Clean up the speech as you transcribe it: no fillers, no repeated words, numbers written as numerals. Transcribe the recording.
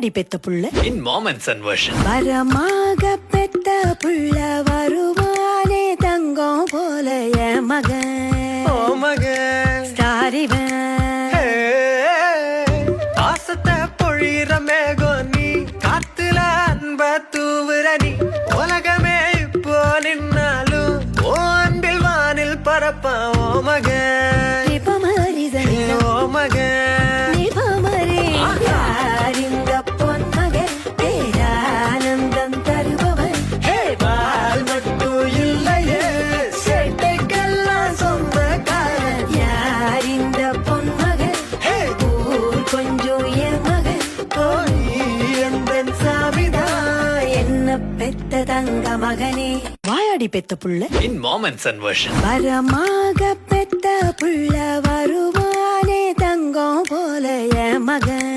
வாயாடி பெத்த புள்ள in mom and son version. வரமாக பெத்த புள்ள வருவானே தங்கம் போல என் மகன் ஓ மகன் ஸ்டாரிவன் பாசத்தை பொழிகிற மேகம் நீ காத்துல அன்ப தூவுற நீ உலகமே இப்போ நின்னாலும் ஓ அன்பில் வானில் பரப்பான் ஓ மகன் நிபமரிதனி ஓ மகன் நிபமரி யார் இந்த பொன்மகன் பேரானந்தம் தருபவன் பால் மட்டும் இல்லையே சேட்டைக்கெல்லாம் சொந்தக்காரன் யார் இந்த பொன்மகன் ஊர் கொஞ்சம் என் மகன் எந்தன் சாமிதான் என்ன பெத்த தங்க மகனே வாயாடி பெத்த புள்ள In mom and son version. வரமாக பெத்த புள்ள வருவானே தங்கம் போல என் மகன்